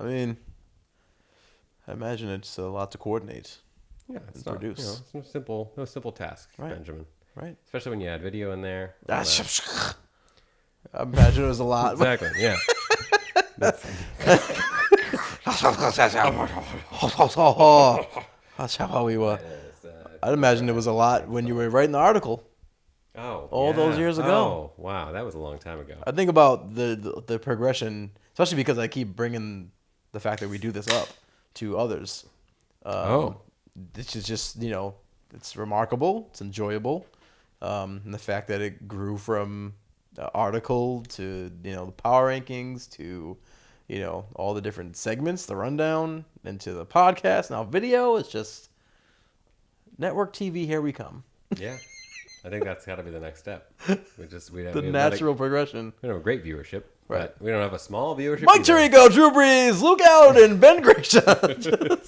I mean, I imagine it's a lot to coordinate. Yeah, it's And not, produce. it's no simple task, Right. Benjamin. Right. Especially when you add video in there. all I that. imagine it was a lot. Exactly. Yeah. That's, That's how we were. that is, I'd imagine it was a lot when you were writing the article. all those years ago. Oh, wow, that was a long time ago. I think about the progression, especially because I keep bringing the fact that we do this up to others. This is just, it's remarkable. It's enjoyable. And the fact that it grew from article to, the power rankings to, all the different segments, the rundown, into the podcast, now video. It's just network TV. Here we come. Yeah. I think that's got to be the next step. We have Natural progression. We don't have a great viewership, Right. but we don't have a small viewership. Mike either. Tirico, Drew Brees, Luke Allen, and Ben Grisham.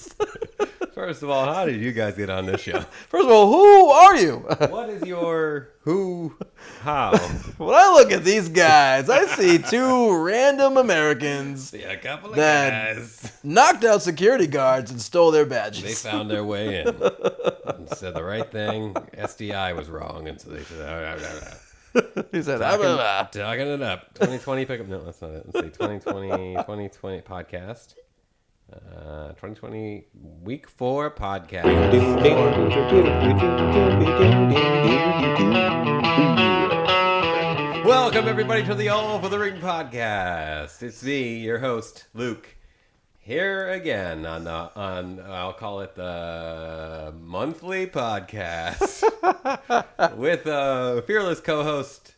First of all, how did you guys get on this show? First of all, who are you? What is your who, how? When I look at these guys, I see two random Americans See a couple of That- guys. knocked out security guards and stole their badges. They found their way in and said the right thing. SDI was wrong, and so they said, He said, talking it up. 2020 pickup. No, that's not it. Let's see. 2020 podcast. 2020 week 4 podcast. Welcome everybody to the All for the Ring podcast. It's me, your host, Luke, here again on I'll call it the monthly podcast with fearless co-host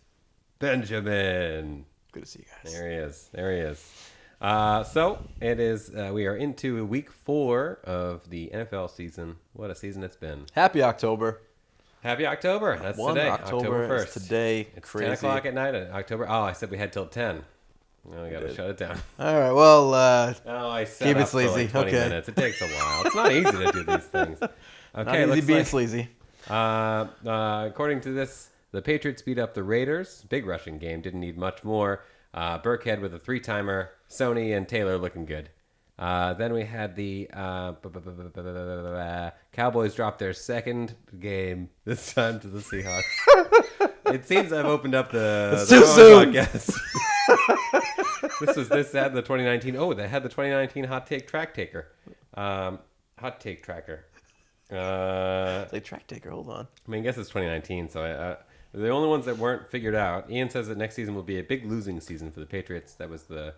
Benjamin. Good to see you guys. There he is. So it is. We are into week 4 of the NFL season. What a season it's been! Happy October. Happy October. That's 1 today. October 1st. is today. It's Crazy. 10 o'clock at night on October. Oh, I said we had till 10. Oh, we got to shut it down. All right, well, Oh, I set Keep it up for sleazy. like 20 Okay. minutes. It takes a while. It's not easy to do these things. not Okay, easy looks being like, sleazy. according to this, the Patriots beat up the Raiders. Big rushing game. Didn't need much more. Burkhead with a 3-timer. Sony and Taylor looking good. Then we had the Cowboys drop their second game, this time to the Seahawks. It seems I've opened up the too wrong soon. podcast. This had the 2019. Oh, they had the 2019 hot take track taker. Hot take tracker. It's like track taker. Hold on. I mean, I guess it's 2019, so the only ones that weren't figured out. Ian says that next season will be a big losing season for the Patriots. That was the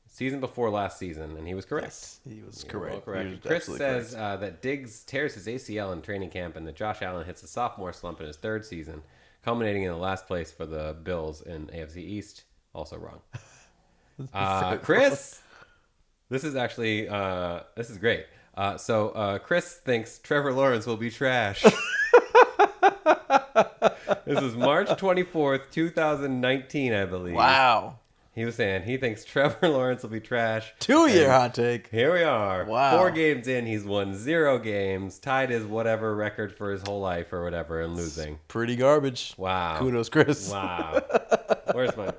season before last season, and he was correct. Yes, he was You're correct. well He was Chris absolutely says correct. that Diggs tears his ACL in training camp, and that Josh Allen hits a sophomore slump in his 3rd season, culminating in the last place for the Bills in AFC East. Also wrong. Chris, this is actually this is great. So Chris thinks Trevor Lawrence will be trash. This is March 24th, 2019, I believe. Wow. He was saying he thinks Trevor Lawrence will be trash. 2-year And hot take. Here we are. Wow. 4 games in, he's won 0 games, tied his whatever record for his whole life or whatever, and losing. Pretty garbage. Wow. Kudos, Chris. Wow. Where's my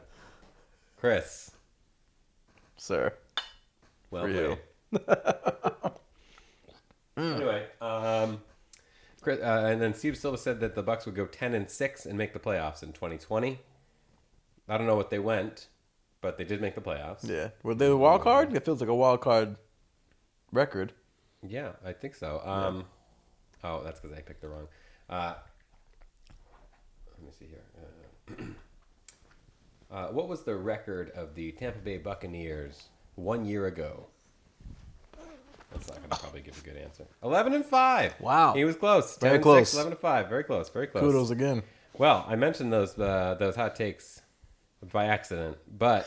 Chris? Sir. Well For you. Anyway, Chris, and then Steve Silva said that the Bucks would go 10-6 and make the playoffs in 2020. I don't know what they went, but they did make the playoffs. Yeah. Were they the wild card? It feels like a wild card record. Yeah, I think so. Oh, that's because I picked the wrong. Let me see here. What was the record of the Tampa Bay Buccaneers 1 year ago? That's not going to probably give a good answer. 11-5. Wow. He was close. Very 10-6, close. 11-5. Very close. Very close. Kudos again. Well, I mentioned those hot takes by accident, but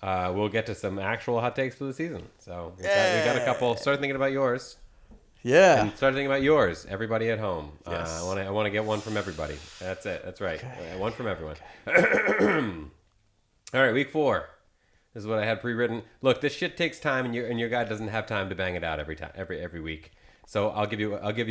we'll get to some actual hot takes for the season. So we got a couple. Start thinking about yours. Yeah. And start thinking about yours. Everybody at home. Yes. I want to get one from everybody. That's it. That's right. One from everyone. All right, week 4. This is what I had pre-written. Look, this shit takes time, and your guy doesn't have time to bang it out every week. So I'll give you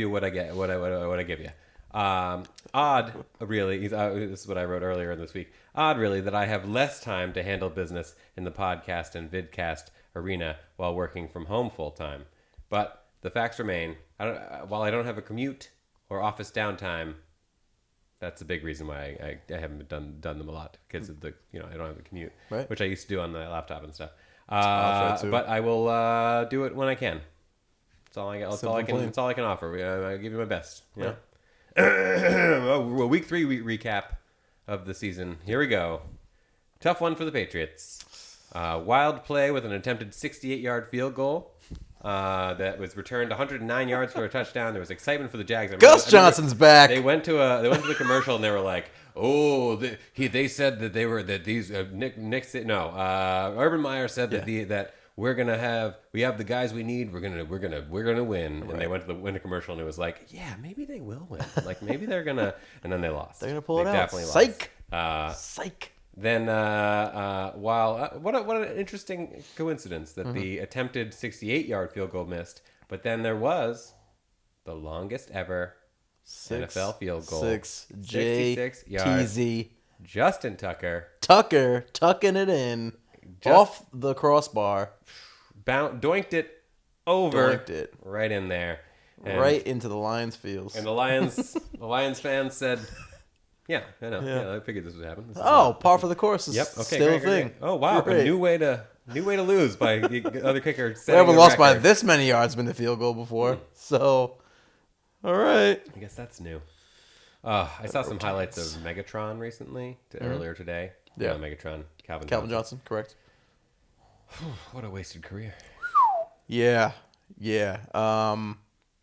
what I get. What I give you. Odd, really. This is what I wrote earlier in this week. Odd, really, that I have less time to handle business in the podcast and vidcast arena while working from home full time. But the facts remain. While I don't have a commute or office downtime, that's a big reason why I haven't done them a lot, because of the I don't have a commute, Right. which I used to do on the laptop and stuff. I'll try to. But I will do it when I can. That's all I got. Simple plan. That's all I can offer. I give you my best. Yeah. Right. Well, week 3 recap of the season. Here we go. Tough one for the Patriots. Wild play with an attempted 68-yard field goal that was returned 109 yards for a touchdown. There was excitement for the Jags. Gus Johnson's back. They went to the commercial and they were like, "Oh, they said that Urban Meyer said that that we have the guys we need. We're gonna win." Right. And they went to the win commercial and it was like, yeah, maybe they will win. Like maybe they're gonna, and then they lost. They're gonna pull it out. Definitely Psych. lost. Psych. Then what an interesting coincidence that the attempted 68-yard field goal missed, but then there was the longest ever NFL field goal. 66 yards. TZ. Justin Tucker Tucking it in off the crossbar. Doinked it over. Doinked it. Right in there. And, Right into the Lions fields. And the Lions fans said, yeah, I know. Yeah. Yeah, I figured this would happen. Par for the course is Okay, still a thing. Great. Oh wow, Great. a new way to lose by the other kicker. We haven't lost by this many yards in the field goal before. So, all right. I guess that's new. I saw some highlights of Megatron recently, earlier today. Yeah. Megatron, Calvin Johnson, correct. What a wasted career. Yeah.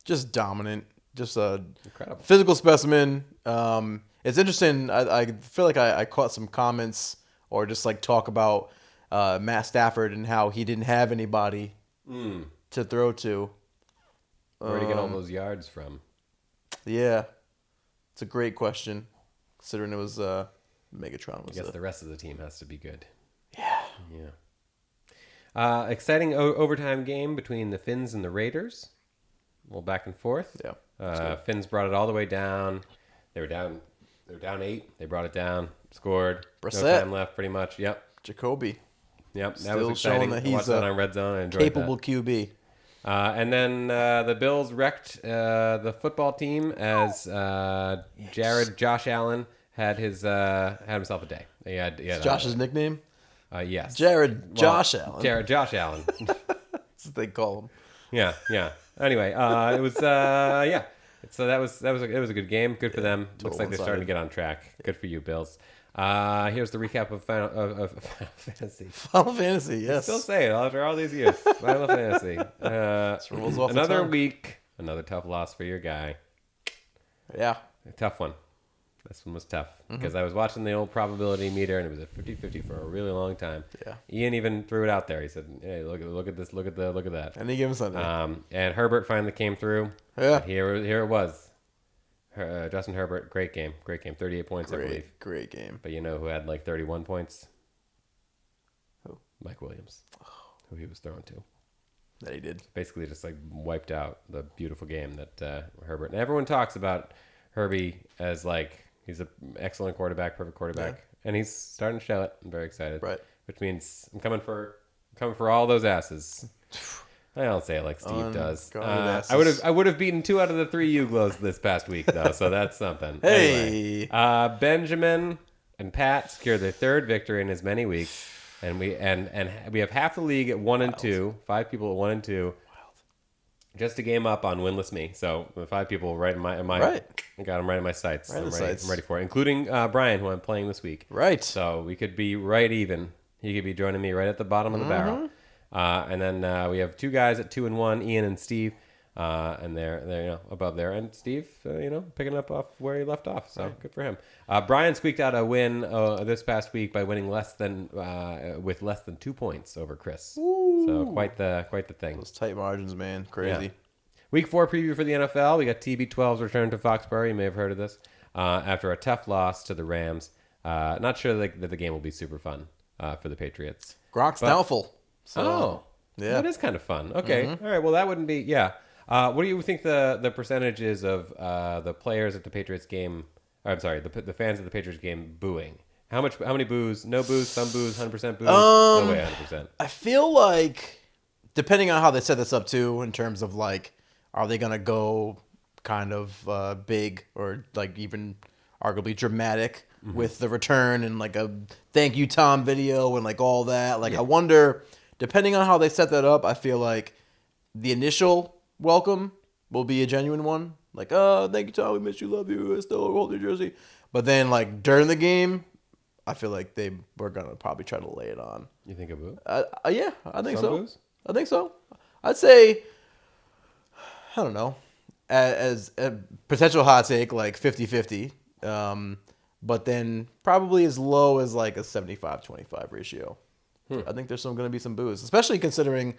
Just dominant. Just a Incredible. physical specimen. It's interesting. I feel like I caught some comments or just like talk about Matt Stafford and how he didn't have anybody to throw to. Where did he get all those yards from? Yeah. It's a great question, considering it was Megatron. I guess the rest of the team has to be good. Yeah. Exciting overtime game between the Finns and the Raiders. A little back and forth. Yeah. Finns brought it all the way down. They were down 8. They brought it down. Scored. Brissett. No time left, pretty much. Yep. Jacoby. That Still was showing exciting. that I watched he's that a on Red Zone. I enjoyed capable that. QB. And then the Bills wrecked the football team as Josh Allen had himself a day. He had Josh's nickname? yes. Josh Allen. Jared Josh Allen. That's what they call him. Yeah. Anyway, it was So it was a good game. Good for them. Looks like they're starting to get on track. Good for you, Bills. Here's the recap of Final Fantasy. Final Fantasy, yes. Still say it after all these years. Final Fantasy. Rolls off the Another tongue. week. Another tough loss for your guy. Yeah. A tough one. This one was tough because I was watching the old probability meter and it was at 50-50 for a really long time. Yeah. Ian even threw it out there. He said, "Hey, look at this, look at that." Any given Sunday. And Herbert finally came through. Yeah. Here it was. Justin Herbert, great game. 38 points, I believe. Great game. But you know who had like 31 points? Who? Mike Williams, who he was throwing to. That he did. Basically just like wiped out the beautiful game that Herbert. And everyone talks about Herbie as like he's an excellent quarterback, perfect quarterback. Yeah. And he's starting to show it. I'm very excited. Right. Which means I'm coming for all those asses. I don't say it like Steve does. I would have beaten 2 out of the 3 Uglos this past week though, so that's something. Hey. Anyway, Benjamin and Pat secured their 3rd victory in as many weeks, and we have half the league at 1 and 2, 5 people at 1 and 2. Just a game up on winless me. So the 5 people right in my right. I got them right in my sights. Right in I'm the ready, sights. I'm ready for it, including Brian, who I'm playing this week. Right. So we could be right even. He could be joining me right at the bottom of the barrel. And then we have 2 guys at 2 and 1, Ian and Steve, and they're above there. And Steve, picking up off where he left off. So good for him. Brian squeaked out a win this past week by winning with less than 2 points over Chris. Ooh. So quite the thing. Those tight margins, man. Crazy. Yeah. Week 4 preview for the NFL. We got TB12's return to Foxborough. You may have heard of this. After a tough loss to the Rams. Not sure that the game will be super fun for the Patriots. Gronk's doubtful. So, yeah. That is kind of fun. Okay. All right. Well, that wouldn't be, yeah. What do you think the percentage is of the players at the Patriots game? Or, I'm sorry, the fans at the Patriots game booing. How many boos? No boos, some boos, 100% boos. No way, 100%. I feel like, depending on how they set this up too, in terms of like, are they gonna go kind of big or like even arguably dramatic with the return and like a thank you Tom video and like all that. Like I wonder, depending on how they set that up, I feel like the initial welcome will be a genuine one. Like, oh, thank you Tom, we miss you, love you, I still hold your jersey. But then like during the game, I feel like they were gonna probably try to lay it on. You think a boo? Yeah, I think Some so. boos? I think so. I'd say, I don't know, as a potential hot take, like 50-50. But then probably as low as like a 75-25 ratio. I think there's going to be some boos, especially considering,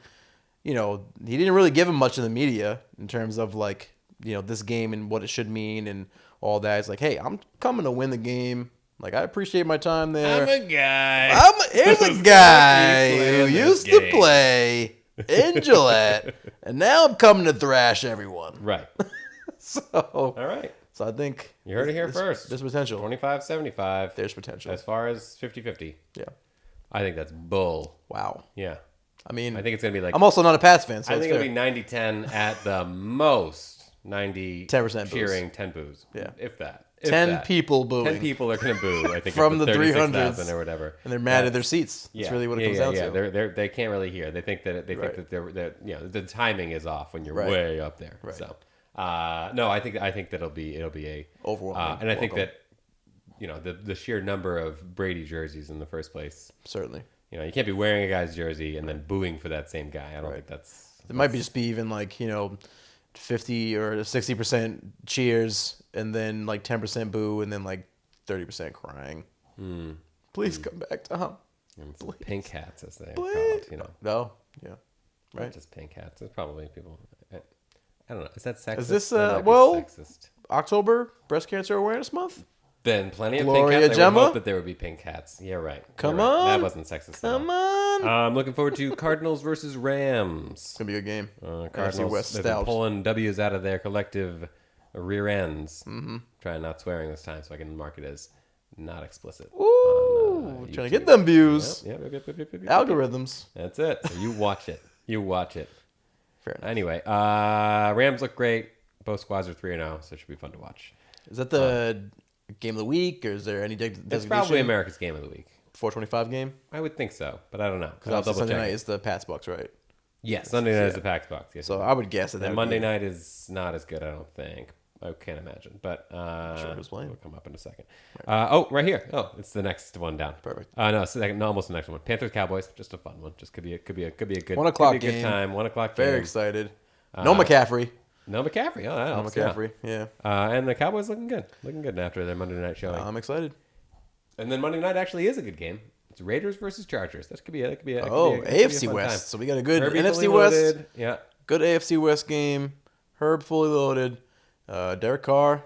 he didn't really give him much in the media in terms of like, this game and what it should mean and all that. It's like, hey, I'm coming to win the game. Like, I appreciate my time there. I'm a guy. Here's a guy who used to play in Gillette, and now I'm coming to thrash everyone. Right. All right. So I think you heard it here first. There's potential. 25-75. There's potential. As far as 50-50. Yeah. I think that's bull. Wow. Yeah. I mean, I think it's going to be like... I'm also not a Pats fan, so I think it'll be 90-10 at the most. 10% cheering, 10 boos. Yeah. If that. 10 people booing. 10 people are going to boo, I think. From the 300s or whatever. And they're mad at their seats. That's really what it comes down to. They can't really hear. They think that the timing is off when you're way up there. Right. So, no, I think that it'll be a overwhelming. And I think that the sheer number of Brady jerseys in the first place. Certainly. You can't be wearing a guy's jersey and then booing for that same guy. I don't think that's. It might just be even like 50 or 60% cheers and then like 10% boo and then like 30% crying. Please come back, Tom. And pink hats, as they are called. No, yeah, right. Not just pink hats. There's probably people. I don't know. Is that sexist? Is this sexist. October Breast Cancer Awareness Month? Then plenty of Gloria pink hats. Gemma? I would hope that there would be pink hats. Yeah, right. Come You're right. on. That wasn't sexist. Come on. I'm looking forward to Cardinals versus Rams. It's gonna be a good game. Cardinals West they've been stout. pulling W's out of their collective rear ends. Trying not swearing this time, so I can mark it as not explicit. Ooh, trying to get them views. Yep. Algorithms. That's it. So you watch it. Fair enough. Anyway, Rams look great. Both squads are 3-0, so it should be fun to watch. Is that the game of the week, or is there any designation? It's probably America's game of the week. 4:25 game? I would think so, but I don't know. Because Sunday night is the Pats Bucks, right? Yes, Sunday night is the Pats Bucks. Yes. So I would guess that. And Monday night is not as good, I don't think. I can't imagine, but sure who's playing. It'll come up in a second. Right. Right here. Oh, it's the next one down. Perfect. No, it's almost the next one. Panthers Cowboys, just a fun one. Just could be a good 1 o'clock could be a game. good time. 1 o'clock. Very game. excited. No McCaffrey. No McCaffrey. Oh, that helps. McCaffrey. Yeah. And the Cowboys looking good after their Monday night showing. I'm excited. And then Monday night actually is a good game. It's Raiders versus Chargers. That could be a AFC West. Time. So we got a good Herbie NFC West. Loaded. Yeah. Good AFC West game. Herb fully loaded. Derek Carr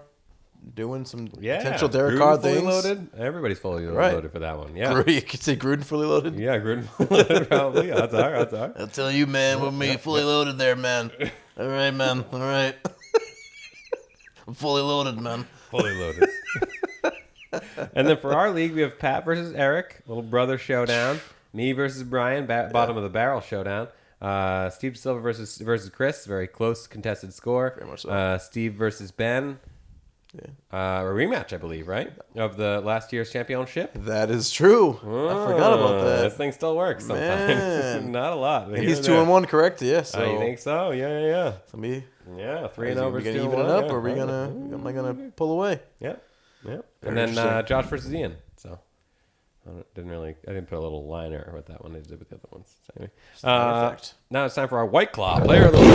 doing some potential Derek Carr fully things. Loaded. Everybody's fully loaded for that one. Yeah. You could say Gruden fully loaded. Yeah, Gruden fully loaded probably. Odds are. I'll tell you, man, with me fully loaded there, man. All right, man. All right. I'm fully loaded, man. Fully loaded. And then for our league, we have Pat versus Eric, little brother showdown. Me versus Brian, bottom of the barrel showdown. Steve Silva versus Chris, very close contested score. Very much so. Steve versus Ben. Yeah. A rematch, I believe, right? Of the last year's championship. That is true. I forgot about that. This thing still works sometimes. Not a lot. And he's 2-1, correct? Yeah. So you think so? Yeah. So me. Yeah, 3-0 Are we versus gonna 2-1. even it up, or are we am I gonna pull away? Yeah. And then Josh versus Ian. So I didn't put a little liner with that one. I did with the other ones. So anyway, now it's time for our White Claw player of the week.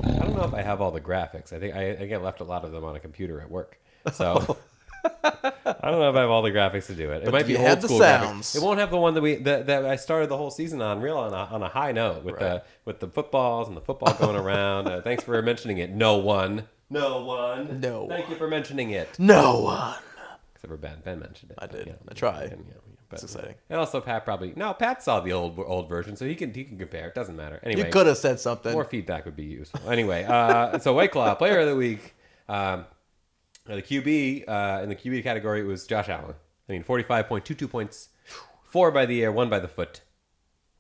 I don't know if I have all the graphics. I think I get left a lot of them on a computer at work. So I don't know if I have all the graphics to do it. It might be old school graphics. It won't have the one that I started the whole season on on a high note with the footballs and the football going around. Thanks for mentioning it. No one. Thank you for mentioning it. No one. Except for Ben. Ben mentioned it. I did. I tried. It's exciting. And also, Pat saw the old version, so he can compare. It doesn't matter. Anyway, You could have said something. more feedback would be useful. Anyway, so White Claw Player of the Week, the QB in the QB category, it was Josh Allen. 45.22 points, 4 by the air, 1 by the foot.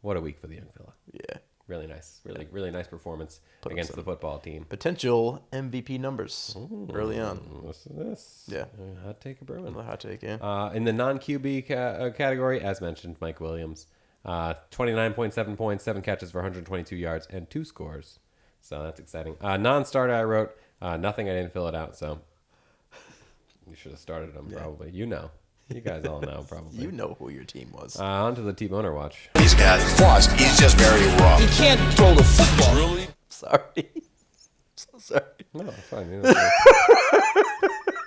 What a week for the young fella. Yeah. Really nice. Really nice performance against the football team. Potential MVP numbers early on. What's this? Yeah. Hot take of Bruin. Another hot take, yeah. In the non-QB category, as mentioned, Mike Williams. 29.7 points, 7 catches for 122 yards, and 2 scores. So that's exciting. Non-starter, I wrote nothing. I didn't fill it out, so you should have started them probably. You guys all know probably. You know who your team was. On to the T-Boner watch. He's got flaws. He's just very rough. He can't throw the football. Really? Sorry. So sorry. No, it's fine. I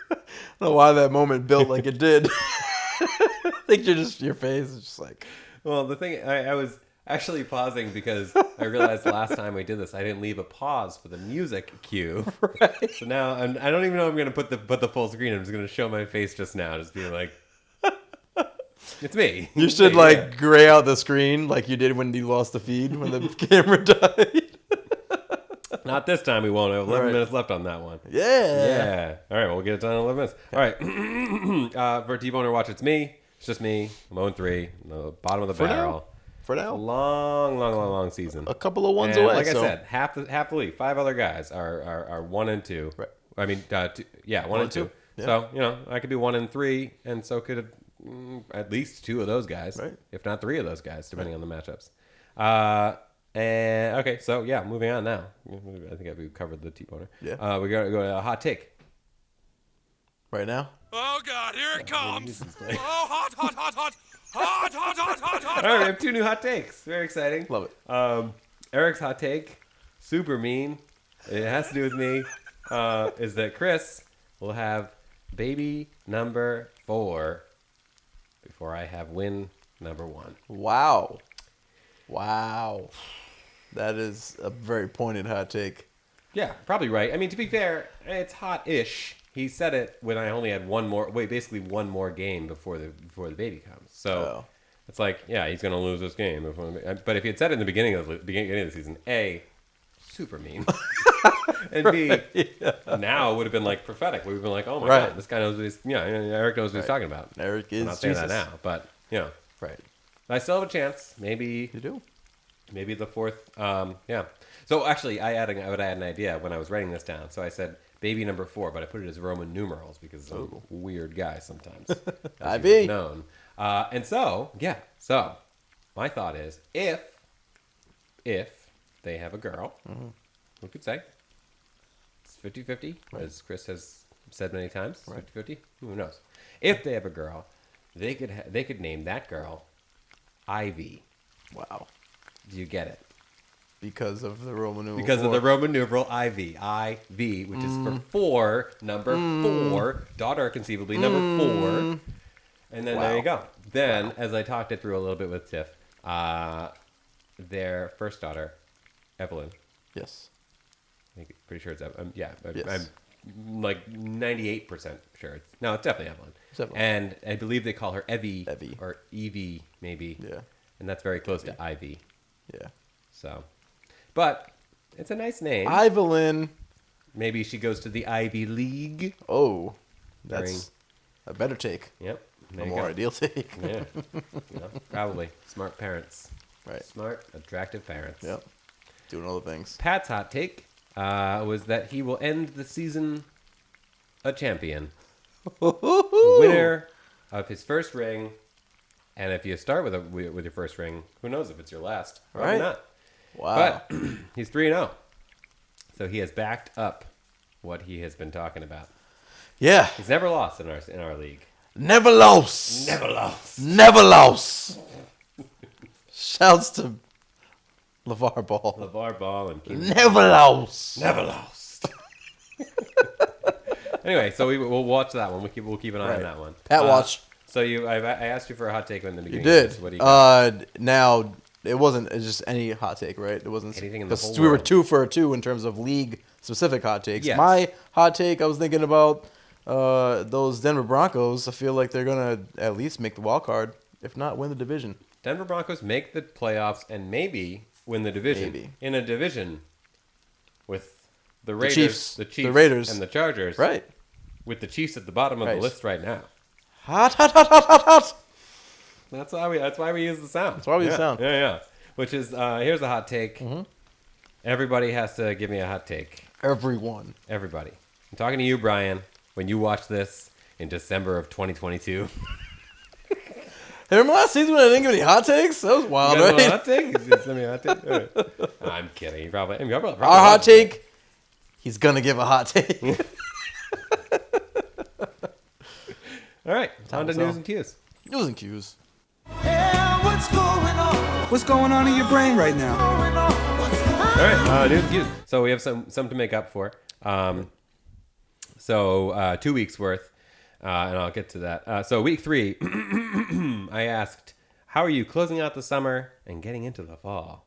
don't know why that moment built like it did. I think your face is just like. Well, the thing, I was actually pausing because I realized last time we did this, I didn't leave a pause for the music cue. Right. So now I don't even know if I'm going to put the full screen. I'm just going to show my face just now, just being like, it's me. You should gray out the screen like you did when you lost the feed when the camera died. Not this time. We won't. I have 11 minutes left on that one. Yeah. All right. Well, we'll get it done in 11 minutes. All right. For T-Boner watch, it's me. It's just me. I'm 0-3. The bottom of the barrel. For now. Long season. A couple of ones And away. Like I said, half the league. 5 other guys are 1 and 2. Right. I mean, 1 and 2. Yeah. So I could be 1 and 3, and so could at least 2 of those guys, right? If not 3 of those guys, depending on the matchups. And okay, so moving on now. I think we've covered the T-Boner. Yeah. We got to go to a hot take. Right now. Oh God, here it comes! Oh, hot! All right, we have 2 new hot takes. Very exciting. Love it. Eric's hot take, super mean. It has to do with me. Is that Chris will have baby number 4 before I have win number 1. Wow. That is a very pointed hot take. Yeah, probably right. I mean, to be fair, it's hot-ish. He said it when I only had one more game before the baby comes. So it's like, yeah, he's going to lose this game. But if he had said it in the beginning of the season, A, super mean. And B, now it would have been like prophetic. We would have been like, oh my God, this guy knows what Eric knows what he's talking about. Eric is I'm not saying Jesus. that now, but Right. I still have a chance. Maybe You do. Maybe the 4th. So actually, I would add an idea when I was writing this down. So I said baby number 4, but I put it as Roman numerals because I'm a weird guy sometimes. IV. Known. And so my thought is if they have a girl, we could say it's 50-50, as Chris has said many times. 50-50. Who knows? If they have a girl, they could name that girl Ivy. Wow. Do you get it? Because of the Roman numeral. Because of the Roman numeral IV, which is for 4, number 4, daughter conceivably number 4, and then there you go. Then, as I talked it through a little bit with Tiff, their first daughter, Evelyn. Yes. Pretty sure it's Evelyn. Yes. I'm like 98% sure. It's definitely Evelyn. It's Evelyn. And I believe they call her Evie. Evie. Or Evie, maybe. Yeah. And that's very close to Ivy. Yeah. So, but it's a nice name. Evelyn. Maybe she goes to the Ivy League. Oh, that's a better take. Yep. A more ideal take. Yeah. Probably. Smart parents. Right. Smart, attractive parents. Yep. Doing all the things. Pat's hot take was that he will end the season a champion. Winner of his first ring. And if you start with your first ring, who knows if it's your last? Probably not. Wow. But he's 3-0. So he has backed up what he has been talking about. Yeah. He's never lost in our league. Never lost. Never lost. Never lost. Shouts to LeVar Ball. LeVar Ball and Keenan. Never lost. Never lost. Anyway, so we'll watch that one. We'll keep an eye on that one. Pat watch. So I asked you for a hot take in the beginning. You did. What do you got? Now it's just any hot take, right? It wasn't anything in the whole we were world. 2 for 2 in terms of league specific hot takes. Yes. My hot take, I was thinking about those Denver Broncos. I feel like they're gonna at least make the wild card If not, win the division. Denver Broncos make the playoffs and maybe win the division. Maybe. In a division with the Raiders, Chiefs, the Chiefs, the Raiders. and the Chargers. Right. With the Chiefs at the bottom of the Right. list right now. Hot, hot, hot, hot, hot, hot. That's why we use the sound. That's why we use sound. Yeah. Which is here's a hot take. Mm-hmm. Everybody has to give me a hot take. Everyone. Everybody. I'm talking to you, Brian. When you watch this in December of 2022. Hey, remember last season when I didn't give any hot takes? That was wild, You guys want a right? hot take? Send me a hot take. All right. I'm kidding. You probably Our hot take, he's going to give a hot take. All right. On to so. news and cues. News and cues. What's going on in your brain right now? All right, news and cues. So we have some to make up for. 2 weeks worth, and I'll get to that. So week 3, I asked, how are you closing out the summer and getting into the fall?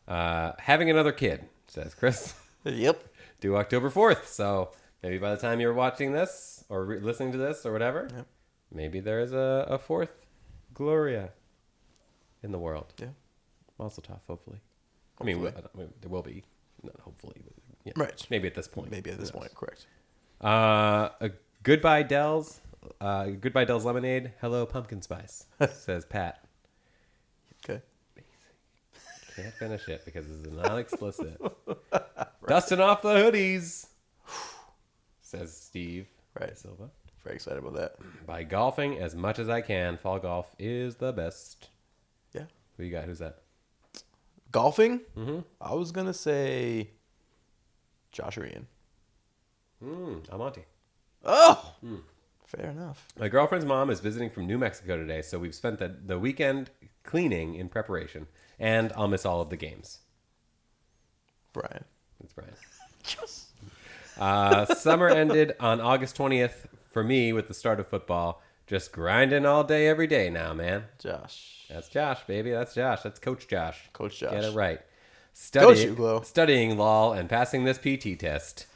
Having another kid, says Chris. Yep. Due October 4th. So maybe by the time you're watching this or listening to this or whatever, maybe there is a fourth Gloria in the world. Yeah. Mazel tov, hopefully. I mean, there will be. Not hopefully. But yeah, Right. Maybe at this point. Maybe at this point, correct. Goodbye Dell's lemonade. Hello pumpkin spice, says Pat. Okay. Can't finish it because this is not explicit. Dusting off the hoodies, says Steve. Right. Silva. Very excited about that. By golfing as much as I can. Fall golf is the best. Yeah. Who you got? Who's that? Golfing? Mm-hmm. I was going to say Josh or Ian. Almonte. Oh! Fair enough. My girlfriend's mom is visiting from New Mexico today, so we've spent the weekend cleaning in preparation, and I'll miss all of the games. Brian. It's Brian. Yes. Summer ended on August 20th for me with the start of football. Just grinding all day, every day now, man. Josh. That's Josh, baby. That's Josh. That's Coach Josh. Coach Josh. Get it right. Coach Uglo. Studying law and passing this PT test.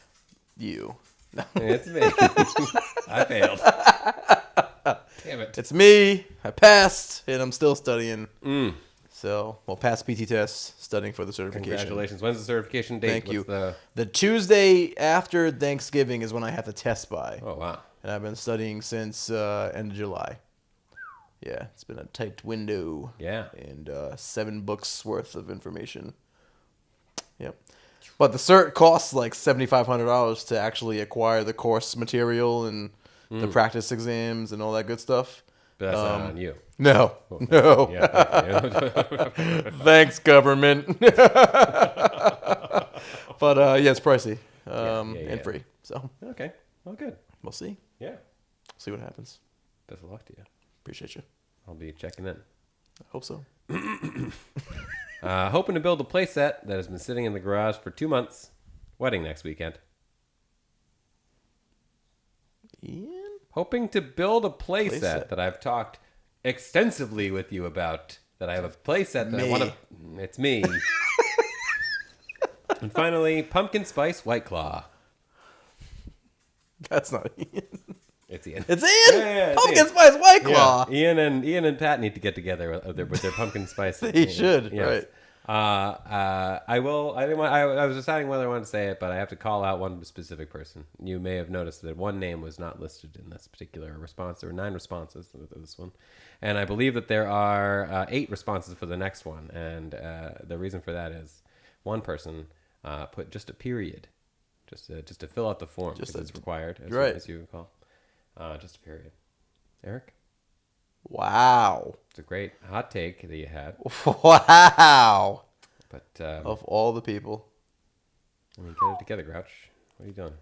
You. No. It's me. I failed. Damn it. It's me. I passed, and I'm still studying. So, well, passed PT test, studying for the certification. Congratulations. When's the certification date? Thank you. What's The Tuesday after Thanksgiving is when I have to test by. Oh, wow. And I've been studying since end of July. Yeah, it's been a tight window. Yeah. And 7 books worth of information. Yep. But the cert costs like $7,500 to actually acquire the course material and the practice exams and all that good stuff. But that's not on you. No, no. Yeah, thank you. Thanks, government. But yeah, it's pricey and free. So Okay. Well, good. we'll see. Yeah. See what happens. Best of luck to you. Appreciate you. I'll be checking in. I hope so. Hoping to build a playset that has been sitting in the garage for 2 months. Wedding next weekend. Ian? Hoping to build a playset Playset. that I've talked extensively with you about. That I have a playset that I Me. want to. It's me. And finally, pumpkin spice White Claw. That's not Ian. It's Ian. It's Ian. Yeah, it's Pumpkin Ian. Spice White Claw. Yeah. Ian and Pat need to get together with their pumpkin spice. They should, right. I will. I was deciding whether I wanted to say it, but I have to call out one specific person. You may have noticed that one name was not listed in this particular response. There were 9 responses to this one, and I believe that there are 8 responses for the next one. And the reason for that is one person put just a period, just to fill out the form because it's required, as you recall. Just a period. Eric, Wow. it's a great hot take that you had, Wow. but Of all the people. I mean, get it together, Grouch. What are you doing?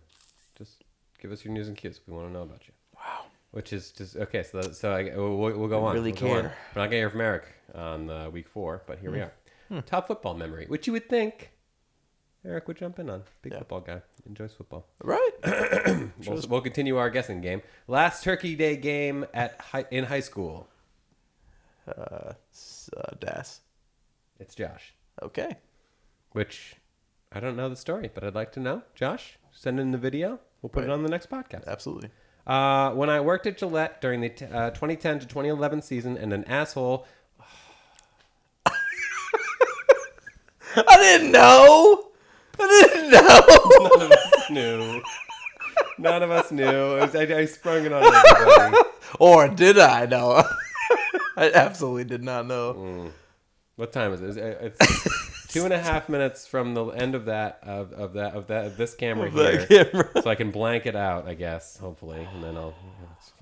Just give us your news and cues. We want to know about you. Wow. Which is just okay. So we'll go on. really We'll go on. care. We're not gonna hear from Eric on week 4, but here we are. Top football memory, which you would think Eric would jump in on. Big football guy, enjoys football. Right. We'll continue our guessing game. Last Turkey Day game in high school. Das. It's Josh. Okay. Which I don't know the story, but I'd like to know. Josh, send in the video. We'll put it on the next podcast. Absolutely. When I worked at Gillette during the 2010 to 2011 season, and an asshole. I didn't know. None of us knew. I sprung it on everybody. Or did I know? I absolutely did not know. What time is it? It's 2.5 minutes from the end of this camera here, so I can blank it out, I guess, hopefully, and then it's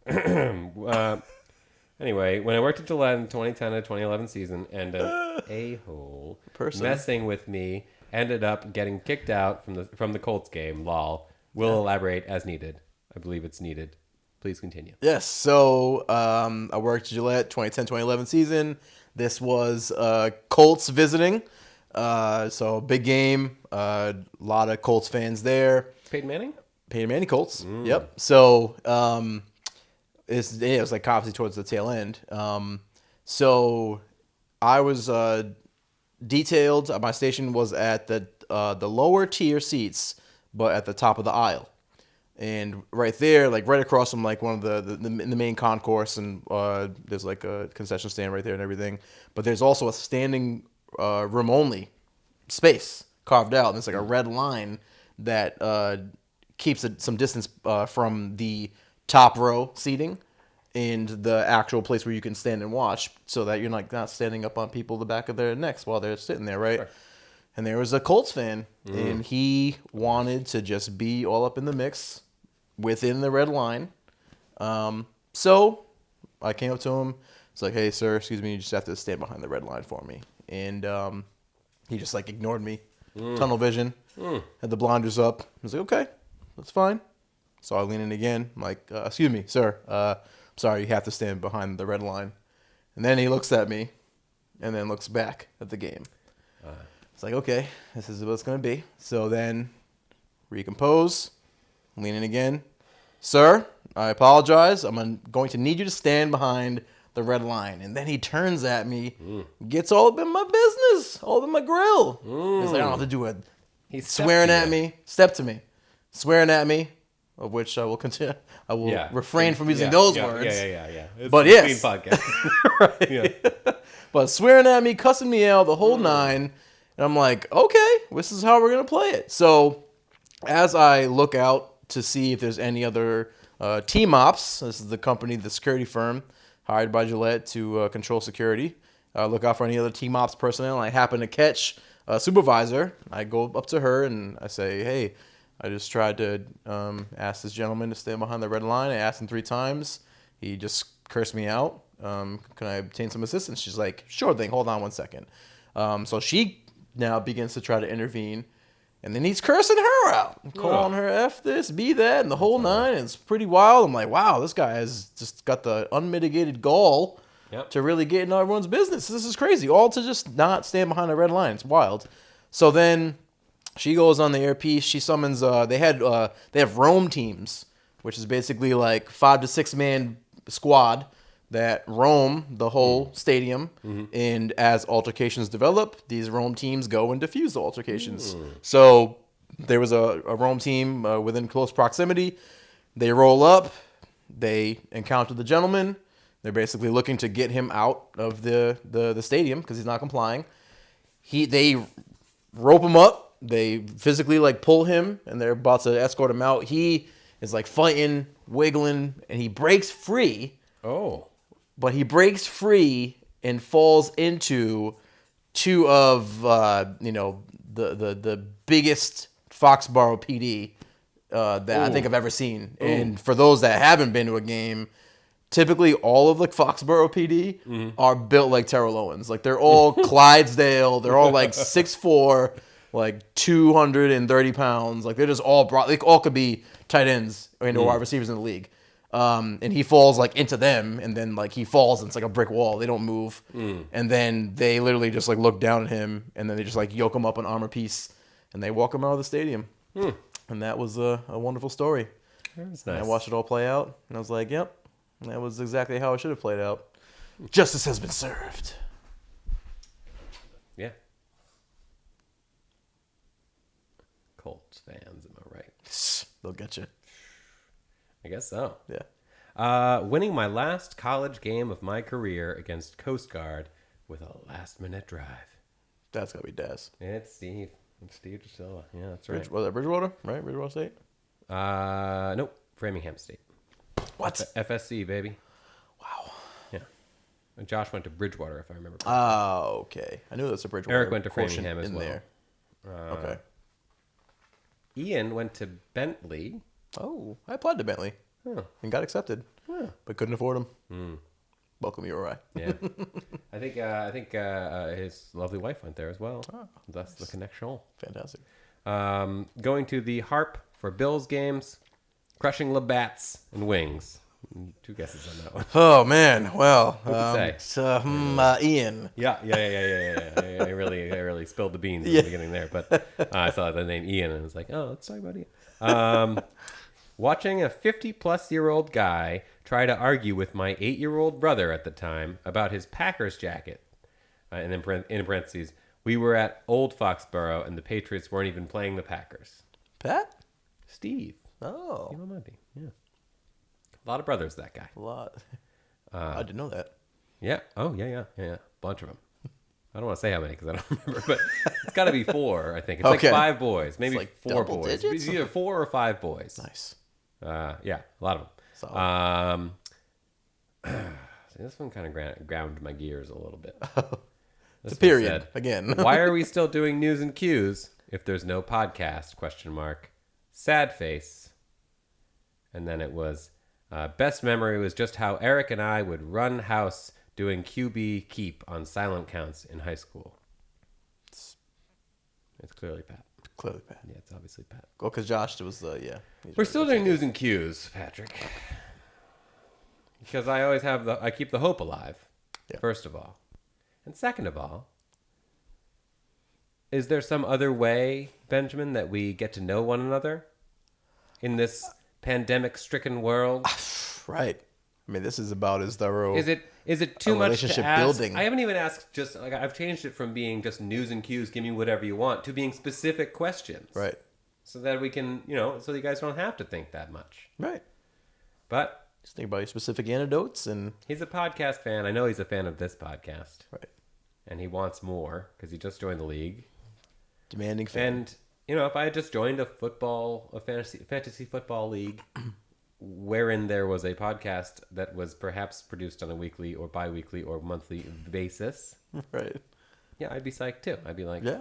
fine. Anyway, when I worked at Gillette in 2010 to 2011 season, and an a-hole messing with me ended up getting kicked out from the Colts game. Lol. We'll elaborate as needed. I believe it's needed. Please continue. Yes. So I worked at Gillette 2010-2011 season. This was Colts visiting. So big game. A lot of Colts fans there. Peyton Manning? Peyton Manning Colts. Yep. So it was like obviously towards the tail end. So I was detailed. My station was at the lower tier seats, but at the top of the aisle. And right there, like right across from like one of the main concourse, and there's like a concession stand right there and everything. But there's also a standing room only space carved out, and it's like a red line that keeps it some distance from the top row seating and the actual place where you can stand and watch, so that you're not standing up on people the back of their necks while they're sitting there, right? Sure. And there was a Colts fan, and he wanted to just be all up in the mix within the red line. So I came up to him. It's like, hey, sir, excuse me, you just have to stand behind the red line for me. And he just like ignored me. Tunnel vision. Had the blinders up. I was like, okay, that's fine. So I lean in again. I'm like, excuse me, sir. Sorry, you have to stand behind the red line. And then he looks at me and then looks back at the game. It's like, okay, this is what it's going to be. So then recompose, lean in again. Sir, I apologize. I'm going to need you to stand behind the red line. And then he turns at me, gets all up in my business, all up in my grill. He's like, I don't have to do it. He's swearing at me. Step to me. Swearing at me, of which I will continue. I will refrain from using those words. Yeah. It's but a yes. clean podcast. Right. Yeah. But swearing at me, cussing me out, the whole nine. And I'm like, okay, this is how we're going to play it. So as I look out to see if there's any other team ops, this is the security firm hired by Gillette to control security. Look out for any other team ops personnel. I happen to catch a supervisor. I go up to her and I say, hey, I just tried to ask this gentleman to stand behind the red line. I asked him 3 times. He just cursed me out. Can I obtain some assistance? She's like, sure thing. Hold on one second. So she now begins to try to intervene. And then he's cursing her out, calling her F this, B that, and the whole nine. And it's pretty wild. I'm like, wow, this guy has just got the unmitigated gall to really get in everyone's business. This is crazy. All to just not stand behind the red line. It's wild. So then she goes on the earpiece. She summons. They have roam teams, which is basically like 5 to 6 man squad that roam the whole stadium. And as altercations develop, these roam teams go and defuse the altercations. So there was a roam team within close proximity. They roll up. They encounter the gentleman. They're basically looking to get him out of the stadium because he's not complying. They rope him up. They physically like pull him, and they're about to escort him out. He is like fighting, wiggling, and he breaks free. Oh. But he breaks free and falls into 2 of the biggest Foxborough PD that I think I've ever seen. And for those that haven't been to a game, typically all of the Foxborough PD are built like Terrell Owens. Like they're all Clydesdale. They're all like 6'4", like 230 pounds. Like they're just all broad. They all could be tight ends or wide receivers in the league. And he falls like into them, and then like he falls and it's like a brick wall. They don't move. And then they literally just like look down at him, and then they just like yoke him up an armor piece, and they walk him out of the stadium. And that was a wonderful story. That's nice. And I watched it all play out, and I was like, yep, that was exactly how it should have played out. Justice has been served. Yeah. Colts fans, am I right? They'll get you. I guess so. Yeah. Winning my last college game of my career against Coast Guard with a last-minute drive. That's got to be Daz. It's Steve. It's Steve DeSilva. Yeah, that's right. Was that Bridgewater? Right? Bridgewater State? Nope. Framingham State. What? FSC, baby. Wow. Yeah. And Josh went to Bridgewater, if I remember correctly. Oh, okay. I knew that's a Bridgewater. Eric went to quotient Framingham as in well. there. Okay. Ian went to Bentley. Oh, I applied to Bentley and got accepted, but couldn't afford them. Welcome, URI. Yeah. I think his lovely wife went there as well. That's the connection. Fantastic. Going to the Harp for Bills games, crushing Labatt's and Wings. 2 guesses on that one. Oh man, well, say? Ian. Yeah. I really spilled the beans in the beginning there, but I saw the name Ian and I was like, oh, let's talk about Ian. Watching a 50-plus-year-old guy try to argue with my 8-year-old brother at the time about his Packers jacket. And then in parentheses, we were at Old Foxborough and the Patriots weren't even playing the Packers. Pat? Steve. Oh, Steve Amandi. Yeah. A lot of brothers, that guy. a lot. I didn't know that. Yeah. Oh, yeah. Bunch of them. I don't want to say how many because I don't remember, but it's got to be 4, I think. It's Okay. like 5 boys, maybe like 4 double boys. digits? It's either 4 or 5 boys. Nice. Yeah, a lot of them. See, this one kind of ground my gears a little bit. It's a period again. Why are we still doing news and cues if there's no podcast? ? Sad face. And then it was best memory was just how Eric and I would run house doing QB keep on silent counts in high school. It's clearly Pat. Clearly, Pat. Yeah, it's obviously Pat. Well, because Josh was he's We're still doing news and cues, Patrick. Because I always I keep the hope alive, first of all. And second of all, is there some other way, Benjamin, that we get to know one another in this pandemic-stricken world? right. I mean, this is about as thorough. Is it too much to relationship ask? building. I haven't even asked just like I've changed it from being just news and cues, give me whatever you want, to being specific questions. Right. So that we can, so you guys don't have to think that much. Right. But Just think about your specific anecdotes and. he's a podcast fan. I know he's a fan of this podcast. Right. And he wants more because he just joined the league. Demanding fan. And if I had just joined a fantasy football league, wherein there was a podcast that was perhaps produced on a weekly or bi-weekly or monthly basis, Right. yeah, I'd be psyched too. I'd be like, Yeah.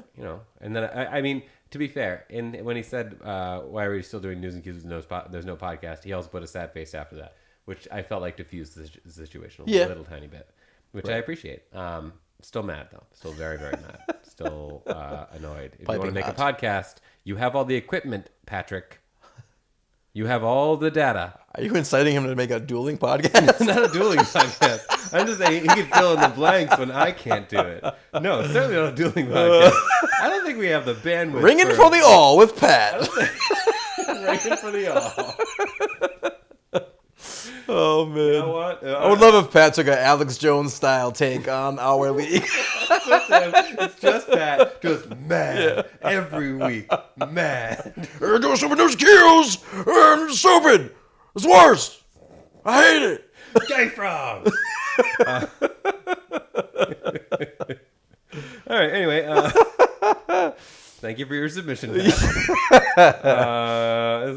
And then I mean, to be fair, when he said, "Why are we still doing news and cues? There's no podcast," he also put a sad face after that, which I felt like diffused the situation a little tiny bit, which I appreciate. Still mad though. Still very, very mad. Still annoyed. If you want to make a podcast, you have all the equipment, Patrick. You have all the data. Are you inciting him to make a dueling podcast? It's not a dueling podcast. I'm just saying he can fill in the blanks when I can't do it. No, certainly not a dueling podcast. I don't think we have the bandwidth. Ringing for the all with Pat. Ringing for the all. Oh man. You know what? I would love if Pat took an Alex Jones style take on our league. It's just Pat, just mad every week. Mad. There goes some of those kills. I'm stupid. It's worse. I hate it. Gay frogs. All right. Anyway, thank you for your submission. There's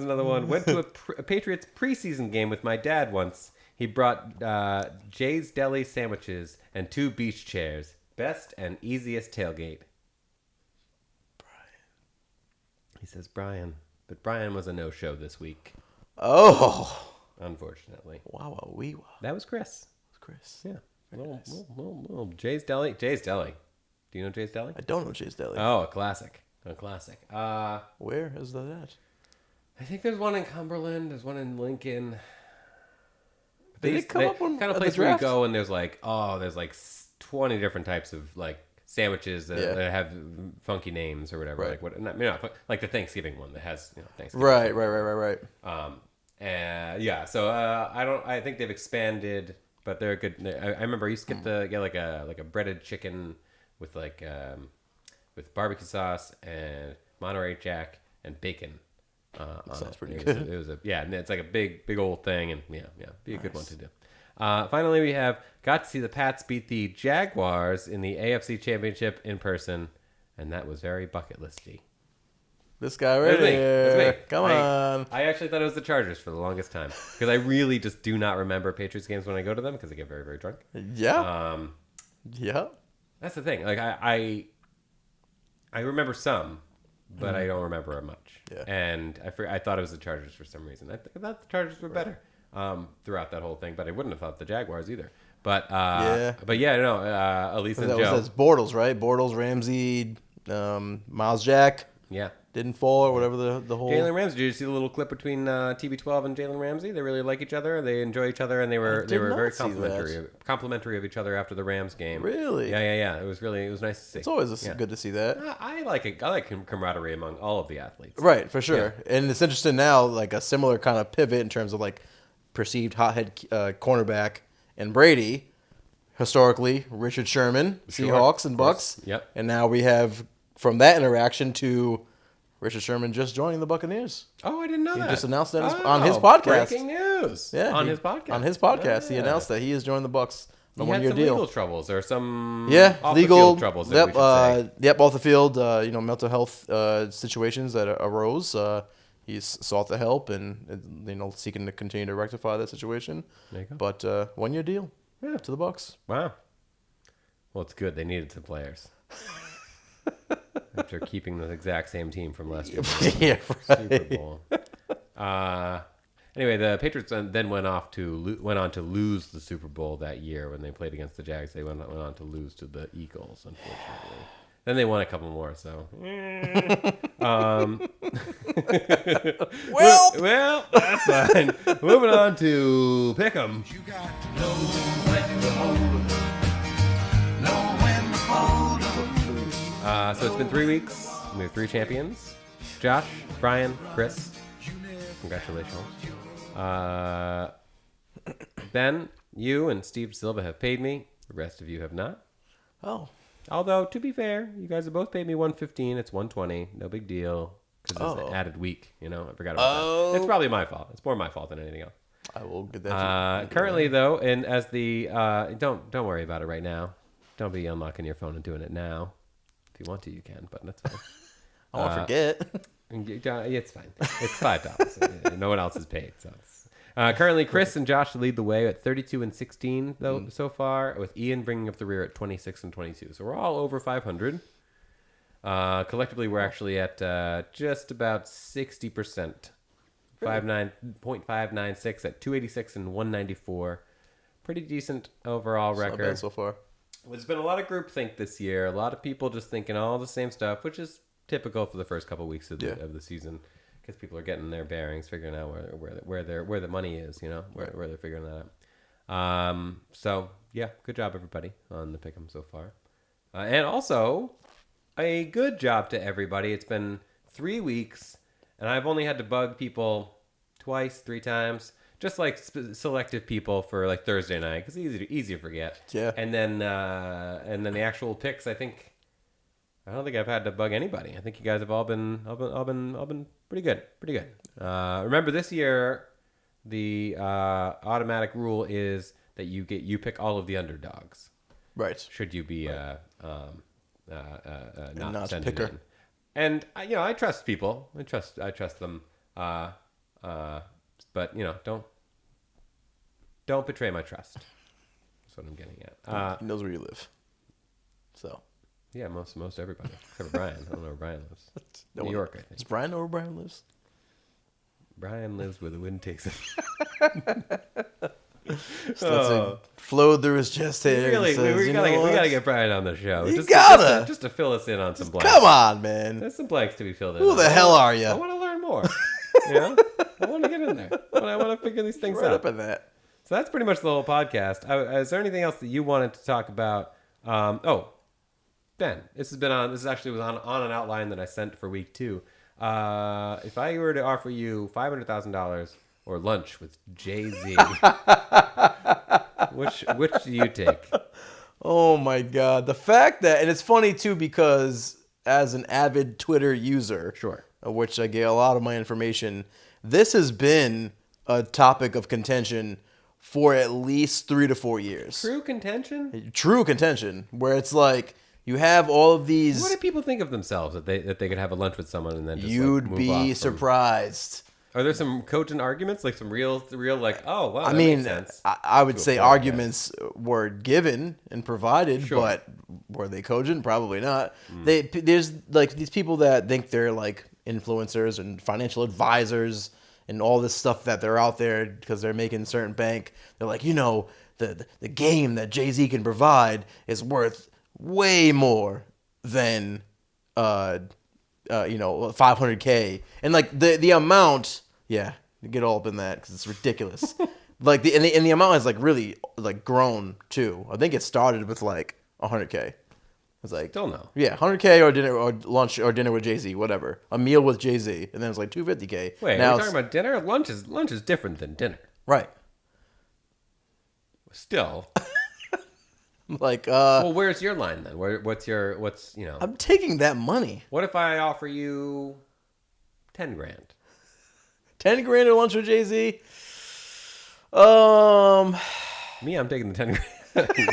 another one. Went to a Patriots preseason game with my dad once. He brought Jay's Deli sandwiches and 2 beach chairs. Best and easiest tailgate. He says Brian, but Brian was a no-show this week, Oh. unfortunately. Wow, wee wow. That was Chris. Chris. Yeah. Little Jay's Deli. Jay's Deli. Do you know Jay's Deli? I don't know Chase Deli. Oh, a classic. A classic. Where is that at? I think there's one in Cumberland. There's one in Lincoln. Did it come up on kind of at the place where you draft? go and there's like 20 different types of like sandwiches that have funky names or whatever. Right. Like what? Not like the Thanksgiving one that has Thanksgiving. Right. And yeah, so I think they've expanded, but they're good. I remember I used to get like a breaded chicken with with barbecue sauce and Monterey Jack and bacon. Sounds pretty it good. Was a and it's like a big old thing, and be a good one to do. Finally, we got to see the Pats beat the Jaguars in the AFC Championship in person, and that was very bucket listy. This guy right here. It's me. Come on. I actually thought it was the Chargers for the longest time because I really just do not remember Patriots games when I go to them because I get very, very drunk. Yeah. Yeah. That's the thing. Like I remember some, but I don't remember much. Yeah. And I thought it was the Chargers for some reason. I thought the Chargers were better throughout that whole thing, but I wouldn't have thought the Jaguars either. But Elise and That Joe. was Bortles, right? Bortles, Ramsey, Miles Jack Yeah. didn't fall or whatever the whole. Jalen Ramsey. Did you see the little clip between TB12 and Jalen Ramsey? They really like each other. They enjoy each other, and they were not very see complimentary of each other after the Rams game. Really? Yeah. It was nice to see. It's always good to see that. I like it. I like camaraderie among all of the athletes. Right, for sure. And it's interesting now, like a similar kind of pivot in terms of like perceived hothead cornerback and Brady. Historically, Richard Sherman, Seahawks and Bucks. Yep. And now we have from that interaction to Richard Sherman just joining the Buccaneers. Oh, I didn't know that. He just announced that on his podcast. Breaking news. Yeah, his podcast. On his podcast, he Yeah. announced that he is joining the Bucks on a He had one-year some deal. legal troubles or some Legal off-the-field troubles. Yep, we should say. off the field. Mental health situations that arose. He's sought the help and seeking to continue to rectify that situation. There you go. But 1-year deal to the Bucks. Wow. Well, it's good. They needed some players. After keeping the exact same team from last year. Yeah, Super Bowl. Anyway, the Patriots then went on to lose the Super Bowl that year when they played against the Jags. They went on to lose to the Eagles, unfortunately. Then they won a couple more. So, well, that's fine. Moving on to Pick'em. So it's been 3 weeks. We have 3 champions. Josh, Brian, Chris. Congratulations. Ben, you and Steve Silva have paid me. The rest of you have not. Oh, Although, to be fair, you guys have both paid me $115. It's $120. No big deal. Because it's an added week. I forgot about that. It's probably my fault. It's more my fault than anything else. I will get that. Currently, though, and as the don't worry about it right now. Don't be unlocking your phone and doing it now. If you want to, you can, but that's fine. I won't forget. It's fine. It's $5. No one else is paid. So currently, Chris and Josh lead the way at 32 and 16 though so far, with Ian bringing up the rear at 26 and 22. So we're all over 500. Collectively, we're actually at just about 60%. 0.596 at 286 and 194. Pretty decent overall Not record. bad so far. There's been a lot of groupthink this year. A lot of people just thinking all the same stuff, which is typical for the first couple of weeks of the season, because people are getting their bearings, figuring out where the money is, where they're figuring that out. So yeah, good job everybody on the pick'em so far, and also a good job to everybody. It's been 3 weeks, and I've only had to bug people 3 times. Just like selective people for like Thursday night, because it's easy to forget. Yeah. And then the actual picks, I don't think I've had to bug anybody. I think you guys have all been pretty good. Remember this year, the automatic rule is that you pick all of the underdogs. Right. Should you be not sending picker. in. And I trust people. I trust them. But don't betray my trust. That's what I'm getting at. He knows where you live. So. Yeah, most everybody except for Brian. I don't know where Brian lives. New York, I think. Does Brian know where Brian lives? Brian lives where the wind takes him. So flowed through his chest hair. Really, and says, we gotta get Brian on the show. You Just gotta. just to fill us in on some blanks. Come on, man. There's some blanks to be filled in. Who the hell are I you? want to learn more. I want to get in there. I want to figure these things Right out. up in that. So that's pretty much the whole podcast. Is there anything else that you wanted to talk about? Ben, this actually was on an outline that I sent for week 2. If I were to offer you $500,000 or lunch with Jay-Z, which do you take? Oh my God. The fact that, and it's funny too, because as an avid Twitter user, Sure. of which I get a lot of my information, this has been a topic of contention for at least 3 to 4 years. True contention? True contention, where it's like you have all of these. What do people think of themselves that they could have a lunch with someone and then just You'd like, move be off from- surprised. Are there some cogent arguments, like some real like, oh wow, I that mean, makes sense. I would To a say point, I arguments were given and provided, Sure. but were they cogent? Probably not. Mm. There's like these people that think they're like influencers and financial advisors and all this stuff that they're out there because they're making certain bank. They're like, the game that Jay-Z can provide is worth way more than 500K, and like the amount, yeah, you get all up in that because it's ridiculous. Like the amount has like really like grown too. I think it started with like 100K. It's like Still no. yeah, 100K or dinner or lunch or dinner with Jay-Z, whatever, a meal with Jay-Z, and then it's like 250K. Wait, now are we talking about dinner? Lunch is different than dinner. right? Still. Like Well, where's your line then? What's I'm taking that money. What if I offer you 10 grand? 10 grand at lunch with Jay-Z. Me, I'm taking the 10 grand.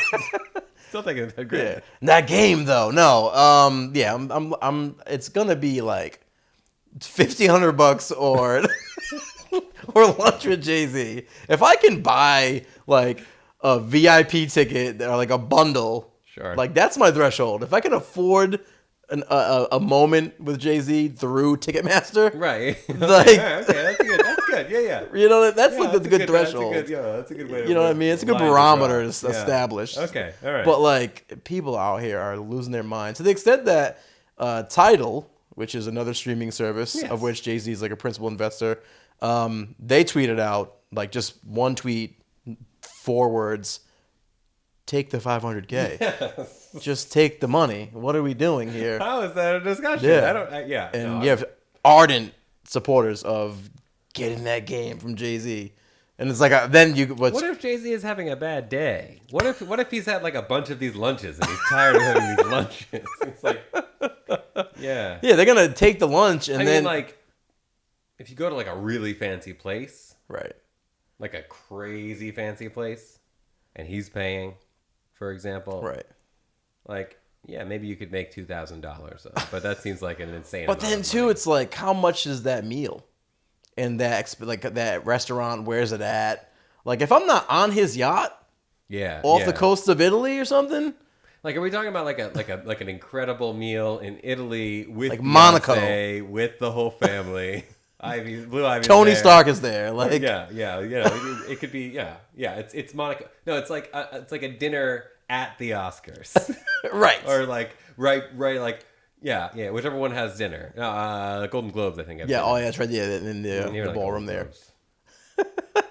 Still taking the 10 grand. Yeah. That game though, no. Yeah, I'm it's gonna be like $1,500 or or lunch with Jay-Z. If I can buy like a VIP ticket or like a bundle, Sure. like that's my threshold. If I can afford a moment with Jay-Z through Ticketmaster, Right. Like- Yeah, okay, that's good. That's good. Yeah, yeah. you know that's Yeah, like that's the a good threshold. That's a good way to You know what I mean? It's a good line to barometer draw. established. Okay, all right. But like people out here are losing their minds to the extent that Tidal, which is another streaming service Yes. of which Jay-Z is like a principal investor, they tweeted out like just one tweet, 4 words: take the 500K. Just take the money. What are we doing here? How is that a discussion? Yeah. I don't. Yeah. And no, you have ardent supporters of getting that game from Jay-Z. And it's like then you What if Jay-Z is having a bad day? What if he's had like a bunch of these lunches and he's tired of having these lunches? It's like, yeah. yeah, they're gonna take the lunch and I then mean, like, if you go to like a really fancy place, right. like a crazy fancy place, and he's paying, for example, Right. like, yeah, maybe you could make $2,000, but that seems like an insane. But amount then of too, money. it's like how much is that meal, and like that restaurant? Where's it at? Like if I'm not on his yacht yeah, off yeah. the coast of Italy or something, Like, are we talking about like an incredible meal in Italy with Like Monaco. Beyonce, with the whole family? Blue Ivy. Tony Stark is there. Like Yeah, it could be. Yeah. It's Monaco. No, it's like a dinner at the Oscars, right. or like right, like yeah, whichever one has dinner. The Golden Globes, I think. have Yeah. dinner. Oh yeah, that's right. Yeah, in the Near, like, ballroom Golden there. Globes.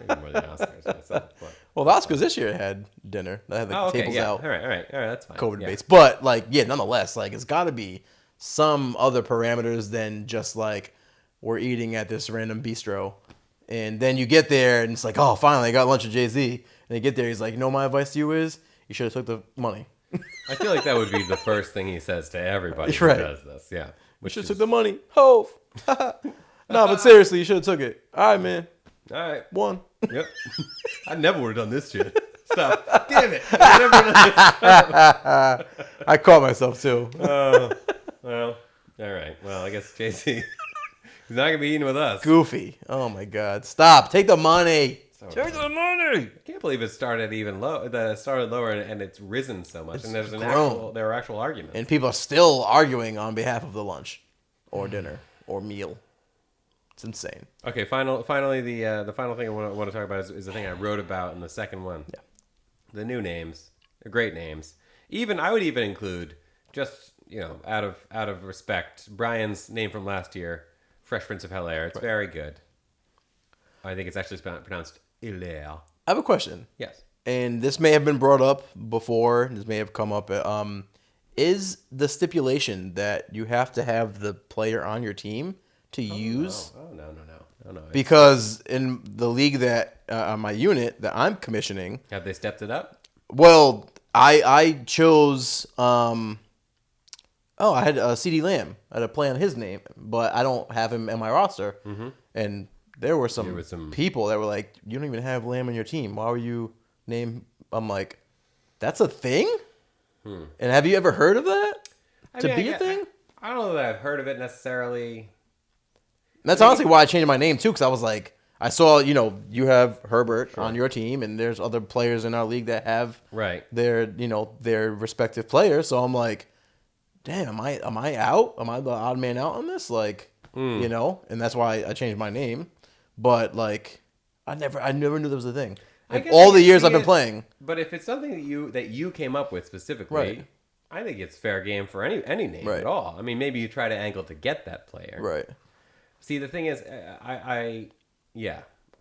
Maybe more than Oscars myself, but. Well, the Oscars this year had dinner. They had the Oh, okay, tables yeah. out. All right, that's fine. COVID yeah. based. But like, yeah, nonetheless, like it's got to be some other parameters than just like we're eating at this random bistro, and then you get there and it's like, oh, finally I got lunch with Jay-Z, and you get there, he's like, my advice to you is you should have took the money. I feel like that would be the first thing he says to everybody That's who right. does this. Yeah, You which should have is took the money. Hove. No, but seriously, you should have took it. All right, man. all right. One. Yep. I never would have done this shit. Stop. Damn it. I never would have done this. I caught myself too. Well, all right. Well, I guess JC, he's not gonna be eating with us. Goofy. Oh my God. Stop. Take the money. So Take the money. I can't believe it started even low. That it started lower and it's risen so much. It's and grown. there are actual arguments. And people are still arguing on behalf of the lunch or dinner or meal. It's insane. Okay, finally, the final thing I want to talk about is the thing I wrote about in the second one. Yeah. The new names, they're great names. I would even include, just out of respect, Brian's name from last year, Fresh Prince of Bel Air. It's very good. I think it's actually pronounced Hilaire. I have a question. Yes. And this may have been brought up before. This may have come up. Is the stipulation that you have to have the player on your team to use? No. Because in the league that on my unit that I'm commissioning, Have they stepped it up? well, I chose oh, I had C.D. Lamb. I had a play on his name, but I don't have him in my roster. And there were some people that were like, you don't even have Lamb on your team. Why were you name? I'm like, that's a thing? And have you ever heard of that? A thing? I don't know that I've heard of it necessarily. And that's honestly why I changed my name too, because I was like, I saw, you have Herbert on your team, and there's other players in our league that have their respective players. So I'm like, damn, am I out? Am I the odd man out on this? Like, and that's why I changed my name. But like, I never knew there was a thing. All the years I've been playing. But if it's something that you came up with specifically, right. I think it's fair game for any name at all. I mean, maybe you try to angle to get that player. Right. See, the thing is, I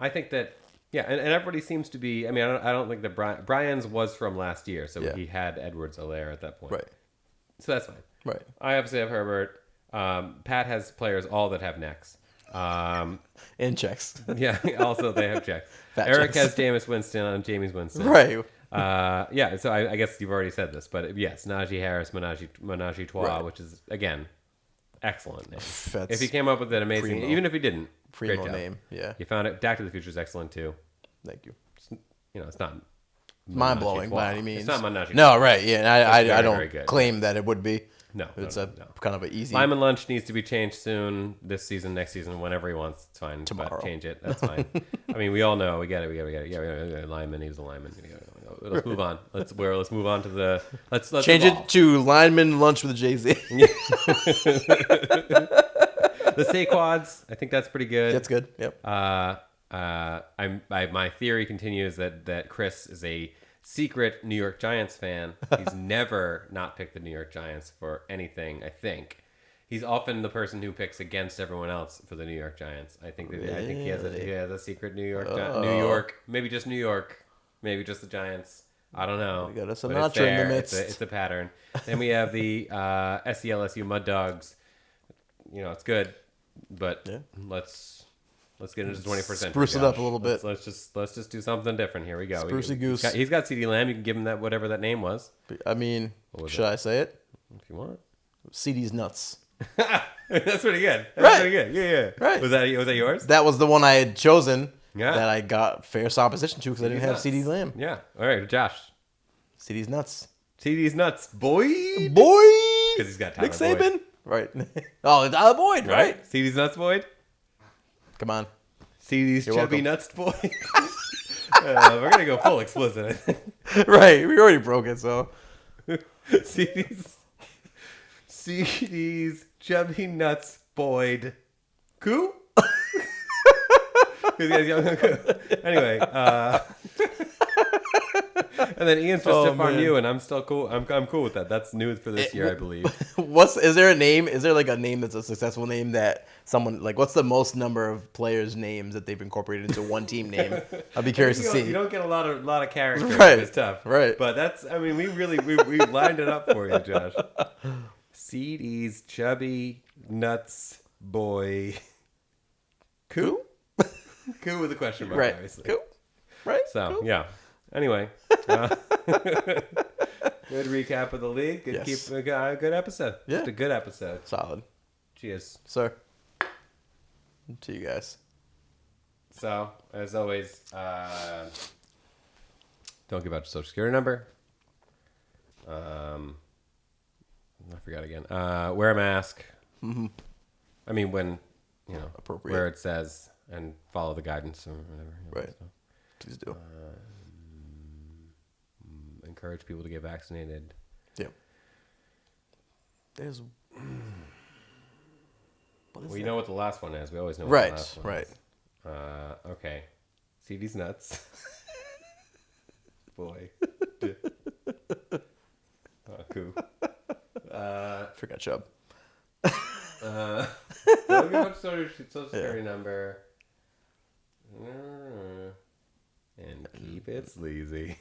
think that, and everybody seems to be, I mean, I don't think that Brian's was from last year, so he had Edwards-Helaire at that point. Right. So that's fine. Right. I obviously have Herbert. Pat has players all that have necks. And checks. Yeah, also they have checks. Eric has Jameis Winston on Jameis Winston. Right. So I guess you've already said this, but yes, Najee Harris, Menage Trois, which is, again, excellent name. If he came up with an amazing, even if he didn't, primo name, yeah. You found it. Back to the Future is excellent too. Thank you. It's not mind blowing by any means. It's not Menage. No, right? Yeah, I don't claim that it would be. No, it's kind of an easy. Lyman Lunch needs to be changed soon. This season, next season, whenever he wants. It's fine. Tomorrow, but change it. That's fine. I mean, we all know. We get it. Yeah, Lyman needs a lineman. Let's move on. Let's move on to the. Let's change it to Lineman Lunch with Jay-Z. The Saquads. I think that's pretty good. That's good. Yep. My theory continues that Chris is a secret New York Giants fan. He's never not picked the New York Giants for anything, I think. He's often the person who picks against everyone else for the New York Giants. I think he has a secret New York, maybe just New York, maybe just the Giants. I don't know. We got a Sinatra in the midst. It's a pattern. Then we have the SELSU Mud Dogs. It's good, but let's get into the 21st century. Spruce it up a little bit. Let's just do something different. Here we go. Sprucey Goose. He's got CD Lamb. You can give him that whatever that name was. I mean, should I say it? If you want. CD's nuts. That's pretty good. Right. Pretty good. Yeah. Right. Was that yours? That was the one I had chosen. Yeah. That I got fair opposition to because I didn't have CD Lamb. Yeah. All right, Josh. CD's nuts. CD's nuts, boy. Because he's got Tyler Nick Saban. Boyd. Right. Oh, Tyler Boyd. Right. CD's nuts, Boyd. Come on. CD's chubby nuts, boy. We're gonna go full explicit, I think. Right. We already broke it, so. CD's chubby nuts, Boyd. Coo? Anyway, and then Ian's just stiff on you, and I'm still cool. I'm cool with that. That's new for this year, I believe. Is there a name? Is there like a name that's a successful name that someone like? What's the most number of players' names that they've incorporated into one team name? I'd be curious to see. You don't get a lot of characters. Right. It's tough. Right. But that's. I mean, we lined it up for you, Josh. CD's chubby nuts boy. Coo? Coo with a question mark, right. Obviously. Coo. Right. So, cool. Yeah. Anyway. Good recap of the league. Good good episode. Yeah. Just a good episode. Solid. Cheers. Sir. To you guys. So, as always, don't give out your social security number. I forgot again. Wear a mask. Mm-hmm. I mean, when, appropriate. where it says, and follow the guidance or whatever. Right. So. Please do. Encourage people to get vaccinated. Yeah. There's. You know what the last one is. We always know what right, the last one right. is. Okay. CD's nuts. Boy. Cool. Forgot Chubb. Don't give up social security number. And keep it sleazy.